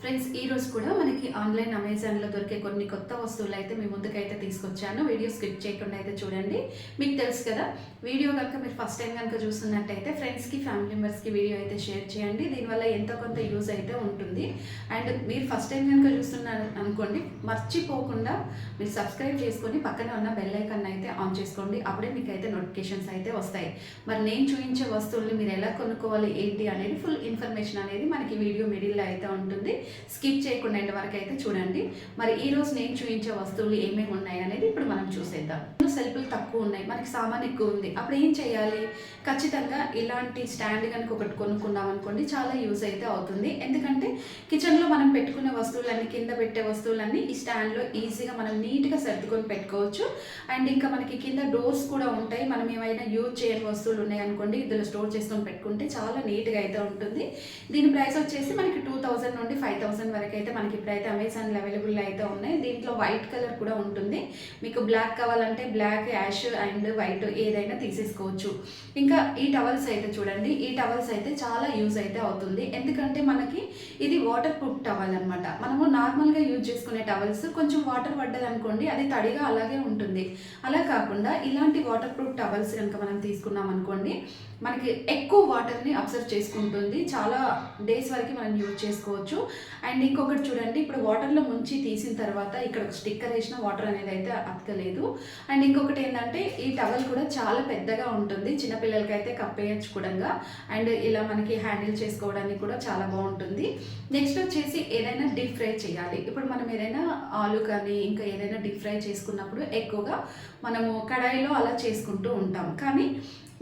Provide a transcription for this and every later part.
Friends ఈ రోజు కూడా మనకి ఆన్లైన్ అమెజాన్లో దొరికే కొన్ని కొత్త వస్తువులు అయితే మీ ముందుకైతే తీసుకొచ్చాను. వీడియో స్కిప్ చేయకుండా అయితే చూడండి. మీకు తెలుసు కదా, వీడియో కనుక మీరు ఫస్ట్ టైం కనుక చూస్తున్నట్టయితే ఫ్రెండ్స్కి ఫ్యామిలీ మెంబర్స్కి వీడియో అయితే షేర్ చేయండి. దీనివల్ల ఎంతో కొంత యూజ్ అయితే ఉంటుంది. అండ్ మీరు ఫస్ట్ టైం కనుక చూస్తున్నారు అనుకోండి, మర్చిపోకుండా మీరు సబ్స్క్రైబ్ చేసుకొని పక్కనే ఉన్న బెల్ ఐకాన్ అయితే ఆన్ చేసుకోండి. అప్పుడే మీకు అయితే నోటిఫికేషన్స్ అయితే వస్తాయి. మరి నేను చూపించే వస్తువుల్ని మీరు ఎలా కొనుక్కోవాలి ఏంటి అనేది ఫుల్ ఇన్ఫర్మేషన్ అనేది మనకి వీడియో మిడిల్లో అయితే ఉంటుంది. స్కిప్ చేయకుండా ఎండ్ వరకు అయితే చూడండి. మరి ఈ రోజు నేను చూపించే వస్తువులు ఏమేమి ఉన్నాయి అనేది ఇప్పుడు మనం చూసేద్దాం. సెల్ఫ్లు తక్కువ ఉన్నాయి, మనకి సామాన్ ఎక్కువ ఉంది, అప్పుడు ఏం చేయాలి? ఖచ్చితంగా ఇలాంటి స్టాండ్ కనుక ఒకటి కొనుక్కున్నాం అనుకోండి, చాలా యూజ్ అయితే అవుతుంది. ఎందుకంటే కిచెన్లో మనం పెట్టుకునే వస్తువులన్నీ, కింద పెట్టే వస్తువులన్నీ ఈ స్టాండ్లో ఈజీగా మనం నీట్గా సర్దుకొని పెట్టుకోవచ్చు. అండ్ ఇంకా మనకి కింద డోర్స్ కూడా ఉంటాయి. మనం ఏమైనా యూజ్ చేయని వస్తువులు ఉన్నాయి అనుకోండి, ఇందులో స్టోర్ చేసుకొని పెట్టుకుంటే చాలా నీట్గా అయితే ఉంటుంది. దీని ప్రైస్ వచ్చేసి మనకి 2000 నుండి 5000 వరకు అయితే మనకి ఇప్పుడైతే అమెజాన్లో అవైలబుల్ అయితే ఉన్నాయి. దీంట్లో వైట్ కలర్ కూడా ఉంటుంది. మీకు బ్లాక్ కావాలంటే బ్లాక్, యాష్ అండ్ వైట్ ఏదైనా తీసేసుకోవచ్చు. ఇంకా ఈ టవల్స్ అయితే చూడండి, ఈ టవల్స్ అయితే చాలా యూజ్ అయితే అవుతుంది. ఎందుకంటే మనకి ఇది వాటర్ ప్రూఫ్ టవల్ అనమాట. మనము నార్మల్గా యూజ్ చేసుకునే టవల్స్ కొంచెం వాటర్ పడ్డది అనుకోండి, అది తడిగా అలాగే ఉంటుంది. అలా కాకుండా ఇలాంటి వాటర్ ప్రూఫ్ టవల్స్ కనుక మనం తీసుకున్నాం అనుకోండి, మనకి ఎక్కువ వాటర్ని అబ్జర్వ్ చేసుకుంటుంది. చాలా డేస్ వరకు మనం యూజ్ చేసుకోవచ్చు. అండ్ ఇంకొకటి చూడండి, ఇప్పుడు వాటర్లో ముంచి తీసిన తర్వాత ఇక్కడ ఒక స్టిక్కర్ వేసిన వాటర్ అనేది అయితే అతకలేదు. అండ్ ఇంకొకటి ఏంటంటే ఈ టవల్ కూడా చాలా పెద్దగా ఉంటుంది, చిన్నపిల్లలకి అయితే కప్పేయచ్చు కూడా. అండ్ ఇలా మనకి హ్యాండిల్ చేసుకోవడానికి కూడా చాలా బాగుంటుంది. నెక్స్ట్ వచ్చేసి ఏదైనా డీప్ ఫ్రై చేయాలి. ఇప్పుడు మనం ఏదైనా ఆలు కానీ ఇంకా ఏదైనా డీప్ ఫ్రై చేసుకున్నప్పుడు ఎక్కువగా మనము కడాయిలో అలా చేసుకుంటూ ఉంటాం. కానీ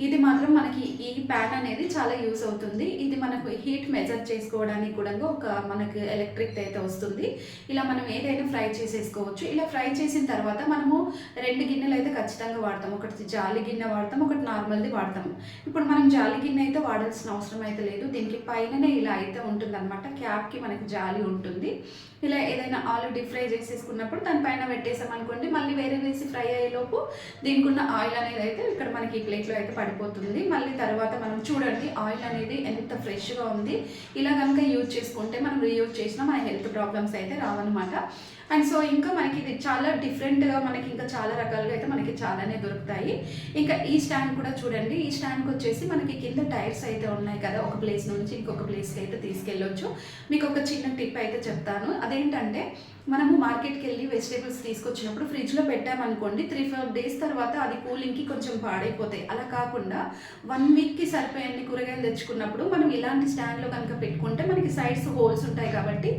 ఇది మాత్రం మనకి ఈ ప్యాన్ అనేది చాలా యూస్ అవుతుంది. ఇది మనకు హీట్ మెజర్ చేసుకోవడానికి కూడా ఒక మనకు ఎలక్ట్రిక్ అయితే వస్తుంది. ఇలా మనం ఏదైనా ఫ్రై చేసేసుకోవచ్చు. ఇలా ఫ్రై చేసిన తర్వాత మనము 2 గిన్నెలు అయితే ఖచ్చితంగా వాడతాం. ఒకటి జాలి గిన్నె వాడతాం, ఒకటి నార్మల్ది వాడతాం. ఇప్పుడు మనం జాలి గిన్నె అయితే వాడాల్సిన అవసరం అయితే లేదు. దీనికి పైననే ఇలా అయితే ఉంటుంది అనమాట, క్యాప్కి మనకి జాలి ఉంటుంది. ఇలా ఏదైనా ఆలు డీప్ ఫ్రై చేసేసుకున్నప్పుడు దానిపైన పెట్టేసాం అనుకోండి, మళ్ళీ వేరే వేసి ఫ్రై అయ్యేలోపు దీనికి ఉన్న ఆయిల్ అనేది అయితే ఇక్కడ మనకి ఈ ప్లేట్లో అయితే పడిపోతుంది. మళ్ళీ తర్వాత మనం చూడండి, ఆయిల్ అనేది ఎంత ఫ్రెష్గా ఉంది. ఇలా కనుక యూజ్ చేసుకుంటే మనం రీయూజ్ చేసినా మన హెల్త్ ప్రాబ్లమ్స్ అయితే రావన్నమాట. అండ్ సో ఇంకా మనకి ఇది చాలా డిఫరెంట్గా, మనకి ఇంకా చాలా రకాలుగా అయితే మనకి చాలానే దొరుకుతాయి. ఇంకా ఈ స్టాండ్ కూడా చూడండి, ఈ స్టాండ్కి వచ్చేసి మనకి కింద టైర్స్ అయితే ఉన్నాయి కదా, ఒక ప్లేస్ నుంచి ఇంకొక ప్లేస్కి అయితే తీసుకెళ్ళొచ్చు. మీకు ఒక చిన్న టిప్ అయితే చెప్తాను. అదేంటంటే మనము మార్కెట్కి వెళ్ళి వెజిటేబుల్స్ తీసుకొచ్చినప్పుడు ఫ్రిడ్జ్లో పెట్టామనుకోండి, 3-4 డేస్ తర్వాత అది కూలింగ్కి కొంచెం పాడైపోతాయి. అలా కాకుండా 1 వీక్కి సరిపోయే కూరగాయలు తెచ్చుకున్నప్పుడు మనం ఇలాంటి స్టాండ్లో కనుక పెట్టుకుంటే మనకి సైడ్స్ హోల్స్ ఉంటాయి కాబట్టి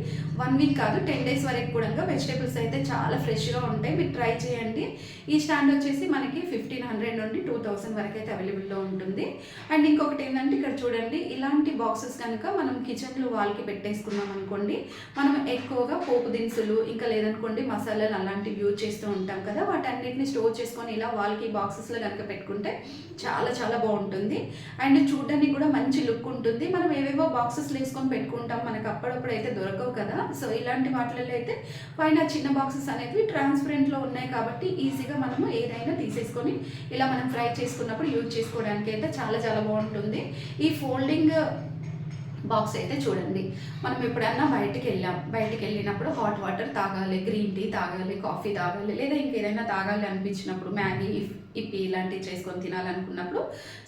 1 వీక్ కాదు 10 డేస్ వరకు కూడా వెజిటేబుల్స్ అయితే చాలా ఫ్రెష్గా ఉంటాయి. మీరు ట్రై చేయండి. ఈ స్టాండ్ వచ్చేసి మనకి 1500 నుండి 2000 వరకు అయితే అవైలబుల్లో ఉంటుంది. అండ్ ఇంకొకటి ఏంటంటే ఇక్కడ చూడండి, ఇలాంటి బాక్సెస్ కనుక మనం కిచెన్లో వాల్కి పెట్టేసుకున్నాం అనుకోండి, మనం ఎక్కువగా పోపు దినుసులు ఇంకా లేదనుకోండి మసాలాలు అలాంటివి యూజ్ చేస్తూ ఉంటాం కదా, వాటన్నిటిని స్టోర్ చేసుకొని ఇలా వాల్కి బాక్సెస్లో కనుక పెట్టుకుంటే చాలా చాలా బాగుంటుంది. అండ్ చూడడానికి కూడా మంచి లుక్ ఉంటుంది. మనం ఏవేవో బాక్సెస్లో వేసుకొని పెట్టుకుంటాం, మనకు అప్పుడప్పుడు అయితే దొరకవు కదా. సో ఇలాంటి వాటిలలో అయితే పైన చిన్న బాక్సెస్ అనేవి ట్రాన్స్పరెంట్లో ఉన్నాయి కాబట్టి ఈజీగా మనము ఏదైనా తీసేసుకొని ఇలా మనం ఫ్రై చేసుకున్నప్పుడు యూజ్ చేసుకోవడానికి అయితే చాలా చాలా బాగుంటుంది. ఈ ఫోల్డింగ్ బాక్స్ అయితే చూడండి, మనం ఎప్పుడన్నా బయటికి వెళ్ళినప్పుడు హాట్ వాటర్ తాగాలి, గ్రీన్ టీ తాగాలి, కాఫీ తాగాలి, లేదా ఇంకేదైనా తాగాలి అనిపించినప్పుడు, మ్యాగీ ఇప్పి ఇలాంటివి చేసుకొని తినాలనుకున్నప్పుడు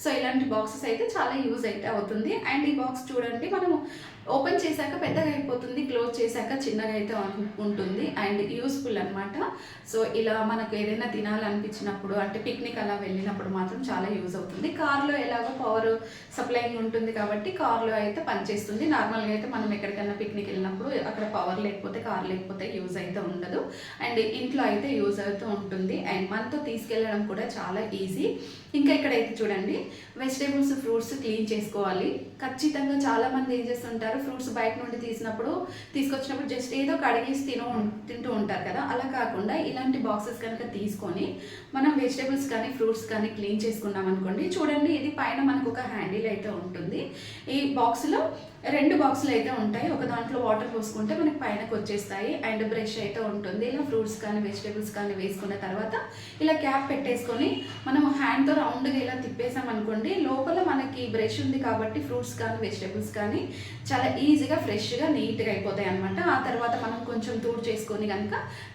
సో ఇలాంటి బాక్సెస్ అయితే చాలా యూజ్ అయితే అవుతుంది. అండ్ ఈ బాక్స్ చూడండి, మనము ఓపెన్ చేశాక పెద్దగా అయిపోతుంది, క్లోజ్ చేశాక చిన్నగా అయితే ఉంటుంది. అండ్ యూస్ఫుల్ అనమాట. సో ఇలా మనకు ఏదైనా తినాలనిపించినప్పుడు, అంటే పిక్నిక్ అలా వెళ్ళినప్పుడు మాత్రం చాలా యూజ్ అవుతుంది. కార్లో ఎలాగో పవర్ సప్లైయింగ్ ఉంటుంది కాబట్టి కార్లో అయితే పనిచేస్తుంది. నార్మల్గా అయితే మనం ఎక్కడికైనా పిక్నిక్ వెళ్ళినప్పుడు అక్కడ పవర్ లేకపోతే, కార్ లేకపోతే యూజ్ అయితే ఉండదు. అండ్ ఇంట్లో అయితే యూజ్ అవుతూ ఉంటుంది. అండ్ మనతో తీసుకెళ్ళడం కూడా చాలా ఈజీ. ఇంకా ఇక్కడైతే చూడండి, వెజిటేబుల్స్, ఫ్రూట్స్ క్లీన్ చేసుకోవాలి. ఖచ్చితంగా చాలామంది ఏం చేస్తుంటారు, ఫ్రూట్స్ బయట నుండి తీసుకొచ్చినప్పుడు జస్ట్ ఏదో కడిగేసి తింటూ ఉంటారు కదా. అలా కాకుండా ఇలాంటి బాక్సెస్ కనుక తీసుకొని మనం వెజిటేబుల్స్ కానీ ఫ్రూట్స్ కానీ క్లీన్ చేసుకున్నాం అనుకోండి, చూడండి ఇది పైన మనకు ఒక హ్యాండిల్ అయితే ఉంటుంది. ఈ బాక్స్లో 2 బాక్సులు అయితే ఉంటాయి. ఒక దాంట్లో వాటర్ పోసుకుంటే మనకి పైనకి వచ్చేస్తాయి. అండ్ బ్రష్ అయితే ఉంటుంది. ఇలా ఫ్రూట్స్ కానీ వెజిటేబుల్స్ కానీ వేసుకున్న తర్వాత ఇలా క్యాప్ పెట్టేసుకొని మనం హ్యాండ్తో రౌండ్గా ఇలా తిప్పేసామనుకోండి, లోపల మనకి బ్రష్ ఉంది కాబట్టి ఫ్రూట్స్ కానీ వెజిటేబుల్స్ కానీ చాలా ఈజీగా ఫ్రెష్గా నీట్గా అయిపోతాయి అనమాట. ఆ తర్వాత మనం కొంచెం తూడు చేసుకొని కనుక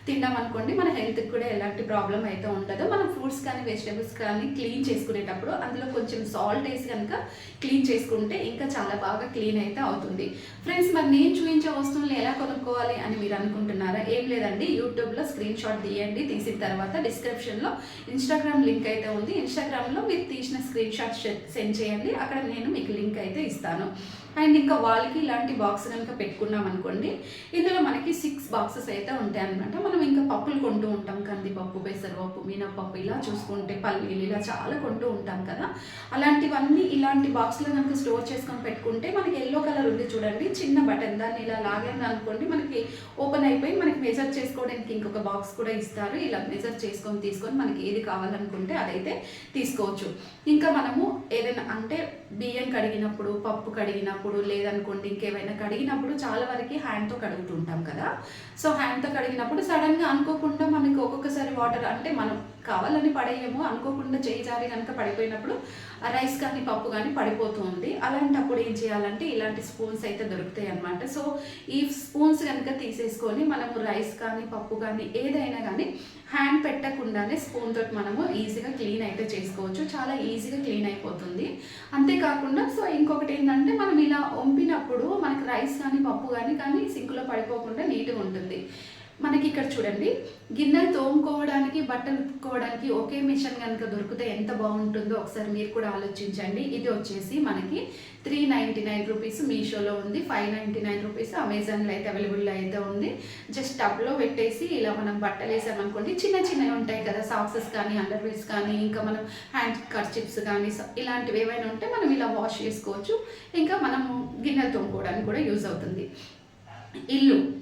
తిన్నామనుకోండి, మన హెల్త్కి కూడా ఎలాంటి ప్రాబ్లం అయితే ఉండదు. మనం ఫ్రూట్స్ కానీ వెజిటేబుల్స్ కానీ క్లీన్ చేసుకునేటప్పుడు అందులో కొంచెం సాల్ట్ వేసి కనుక క్లీన్ చేసుకుంటే ఇంకా చాలా బాగా క్లీన్ అయితే అవుతుంది. ఫ్రెండ్స్, మరి నేను చూపించే వస్తువులను ఎలా కొనుక్కోవాలి అని మీరు అనుకుంటున్నారా? ఏం లేదండి, యూట్యూబ్లో స్క్రీన్ షాట్ తీయండి. తీసిన తర్వాత డిస్క్రిప్షన్లో ఇన్స్టాగ్రామ్ లింక్ అయితే ఉంది. ఇన్స్టాగ్రామ్లో మీరు తీసిన స్క్రీన్ షాట్ సెండ్ చేయండి. అక్కడ నేను మీకు లింక్ అయితే ఇస్తాను. అండ్ ఇంకా వాళ్ళకి ఇలాంటి బాక్స్ కనుక పెట్టుకున్నాం అనుకోండి, ఇందులో మనకి 6 బాక్సెస్ అయితే ఉంటాయి అనమాట. మనం ఇంకా పప్పులు కొంటూ ఉంటాం, కందిపప్పు, పెసరపప్పు, మినపప్పు, ఇలా చూసుకుంటే పల్లీలు, ఇలా చాలా కొంటూ ఉంటాం కదా. అలాంటివన్నీ ఇలాంటి బాక్స్లో కనుక స్టోర్ చేసుకొని పెట్టుకుంటే మనకి ఎల్లో కలర్ ఉంది చూడండి, చిన్న బటన్, దాన్ని ఇలా లాగాను అనుకోండి, మనకి ఓపెన్ అయిపోయి మనకి మెజర్ చేసుకోవడానికి ఇంకొక బాక్స్ కూడా ఇస్తారు. ఇలా మెజర్ తీసుకొని మనకి ఏది కావాలనుకుంటే అదైతే తీసుకోవచ్చు. ఇంకా మనము ఏదైనా అంటే బియ్యం కడిగినప్పుడు, పప్పు కడిగినప్పుడు, లేదనుకోండి ఇంకేమైనా కడిగినప్పుడు చాలా వరకు హ్యాండ్తో కడుగుతుంటాం కదా. సో హ్యాండ్తో కడిగినప్పుడు సడన్గా అనుకోకుండా మనకి ఒక్కొక్కసారి వాటర్ అంటే మనం కావాలని పడేయము, అనుకోకుండా చేయి జారి కనుక పడిపోయినప్పుడు రైస్ కానీ పప్పు కానీ పడిపోతుంది. అలాంటప్పుడు ఏం చేయాలంటే ఇలాంటి స్పూన్స్ అయితే దొరుకుతాయి అన్నమాట. సో ఈ స్పూన్స్ కనుక తీసేసుకొని మనము రైస్ కానీ పప్పు కానీ ఏదైనా కానీ హ్యాండ్ పెట్టకుండానే స్పూన్ తోటి మనము ఈజీగా క్లీన్ అయితే చేసుకోవచ్చు. చాలా ఈజీగా క్లీన్ అయిపోతుంది. అంతేకాకుండా సో ఇంకొకటి ఏంటంటే మనం ఇలా వంపినప్పుడు మనకి రైస్ కానీ పప్పు కానీ సింక్లో పడిపోకుండా నీట్గా ఉంటుంది. మనకి ఇక్కడ చూడండి, గిన్నెలు తోముకోవడానికి, బట్టలు ఉతుక్కోవడానికి ఒకే మిషన్ కనుక దొరికితే ఎంత బాగుంటుందో ఒకసారి మీరు కూడా ఆలోచించండి. ఇది వచ్చేసి మనకి 399 రూపీస్ మీషోలో ఉంది, 599 రూపీస్ అమెజాన్లో అయితే అవైలబుల్ అయితే ఉంది. జస్ట్ టబ్లో పెట్టేసి ఇలా మనం బట్టలు వేసామనుకోండి, చిన్నవి ఉంటాయి కదా, సాక్సెస్ కానీ అండర్వేర్స్ కానీ ఇంకా మనం హ్యాండ్ కర్చిప్స్ కానీ ఇలాంటివి ఏవైనా ఉంటే మనం ఇలా వాష్ చేసుకోవచ్చు. ఇంకా మనము గిన్నెలు తోముకోవడానికి కూడా యూజ్ అవుతుంది.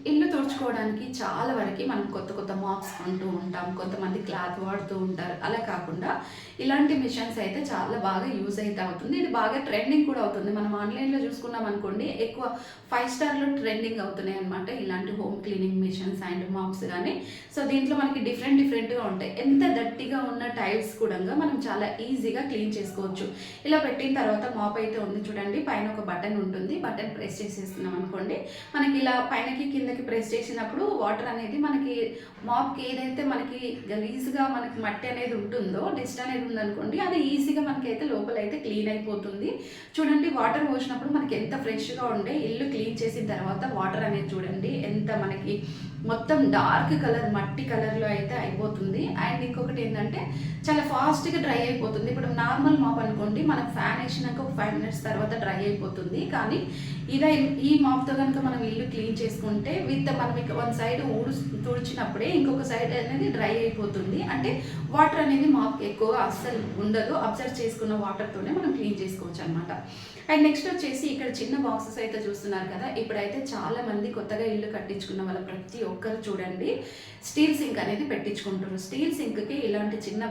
ఇల్లు తుడుచుకోవడానికి చాలా వరకు మనం కొత్త మాప్స్ కొంటూ ఉంటాం, కొంతమంది క్లాత్ వాడుతూ ఉంటారు. అలా కాకుండా ఇలాంటి మిషన్స్ అయితే చాలా బాగా యూజ్ అయితే అవుతుంది. ఇది బాగా ట్రెండింగ్ కూడా అవుతుంది. మనం ఆన్లైన్లో చూసుకున్నాం అనుకోండి, ఎక్కువ 5 స్టార్లో ట్రెండింగ్ అవుతున్నాయి అనమాట ఇలాంటి home cleaning machines and mops కానీ. సో దీంట్లో మనకి డిఫరెంట్గా ఉంటాయి. ఎంత దట్టిగా ఉన్న టైల్స్ కూడా మనం చాలా ఈజీగా క్లీన్ చేసుకోవచ్చు. ఇలా పెట్టిన తర్వాత మాప్ అయితే ఉంది చూడండి, పైన ఒక బటన్ ఉంటుంది. బటన్ ప్రెస్ చేసేస్తున్నాం అనుకోండి, మనకి ఇలా పైనకి కిందకి ప్రెస్ చేసినప్పుడు వాటర్ అనేది మనకి మాప్కి ఏదైతే మనకి గలీజ్గా మనకి మట్టి అనేది ఉంటుందో, డస్ట్ అనేది ఉందనుకోండి, అది ఈజీగా మనకైతే లోపల అయితే క్లీన్ అయిపోతుంది. చూడండి, వాటర్ పోసినప్పుడు మనకి ఎంత ఫ్రెష్గా ఉండే, ఇల్లు క్లీన్ చేసిన తర్వాత వాటర్ అనేది చూడండి ఎంత మనకి మొత్తం డార్క్ కలర్ మట్టి కలర్లో అయితే అయిపోతుంది. అండ్ ఇంకొకటి ఏంటంటే చాలా ఫాస్ట్గా డ్రై అయిపోతుంది. ఇప్పుడు నార్మల్ మాప్ అనుకోండి, మనం ఫ్యాన్ వేసినాక ఒక 5 మినిట్స్ తర్వాత డ్రై అయిపోతుంది. కానీ ఈ మాప్తో కనుక మనం ఇల్లు క్లీన్ చేసుకుంటే మనం ఇక వన్ సైడ్ తుడిచినప్పుడే ఇంకొక సైడ్ అనేది డ్రై అయిపోతుంది. అంటే వాటర్ అనేది మాప్కి ఎక్కువగా అస్సలు ఉండదు. అబ్జర్వ్ చేసుకున్న వాటర్తోనే మనం క్లీన్ చేసుకోవచ్చు అనమాట. అండ్ నెక్స్ట్ వచ్చేసి ఇక్కడ చిన్న బాక్సెస్ అయితే చూస్తున్నారు కదా. ఇప్పుడైతే చాలా మంది కొత్తగా ఇల్లు కట్టించుకున్న వాళ్ళ ప్రతి ఒక్కరు చూడండి స్టీల్ సింక్ అనేది పెట్టించుకుంటారు. స్టీల్ సింక్కి ఇలాంటి చిన్న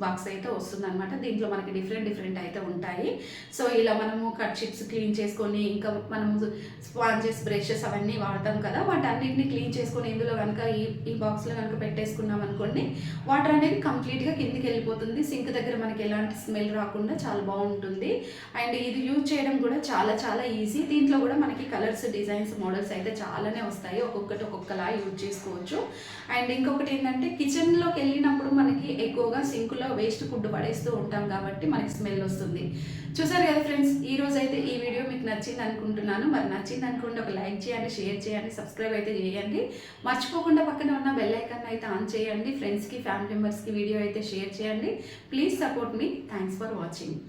బాక్స్ అయితే వస్తుంది అనమాట. దీంట్లో మనకి డిఫరెంట్ అయితే ఉంటాయి. సో ఇలా మనము కట్ చిప్స్ క్లీన్ చేసుకొని ఇంకా మనము స్పాంజెస్, బ్రషెస్ అవన్నీ వాడతాం కదా, వాటన్నిటిని క్లీన్ చేసుకొని ఇందులో కనుక ఈ బాక్స్లో కనుక పెట్టేసుకున్నాం అనుకోండి, వాటర్ అనేది కంప్లీట్గా కిందికి వెళ్ళిపోతుంది. సింక్ దగ్గర మనకి ఎలాంటి స్మెల్ రాకుండా చాలా బాగుంటుంది. అండ్ ఇది యూజ్ చేయడం కూడా చాలా ఈజీ. దీంట్లో కూడా మనకి కలర్స్, డిజైన్స్, మోడల్స్ అయితే చాలానే వస్తాయి. ఒక్కొక్కలా యూజ్ చేసుకోవచ్చు. అండ్ ఇంకొకటి ఏంటంటే కిచెన్లోకి వెళ్ళినప్పుడు మనకి ఎక్కువగా సింకులో వేస్ట్ ఫుడ్ పడేస్తూ ఉంటాం కాబట్టి మనకి స్మెల్ వస్తుంది. చూసారు కదా ఫ్రెండ్స్, ఈ రోజు అయితే ఈ వీడియో మీకు నచ్చింది అనుకుంటున్నాను. మరి నచ్చింది అనుకుంటే ఒక లైక్ చేయండి, షేర్ చేయండి, సబ్స్క్రైబ్ అయితే చేయండి. మర్చిపోకుండా పక్కన ఉన్న బెల్ ఐకాన్ అయితే ఆన్ చేయండి. ఫ్రెండ్స్కి, ఫ్యామిలీ మెంబర్స్కి వీడియో అయితే షేర్ చేయండి. Please support me. Thanks for watching.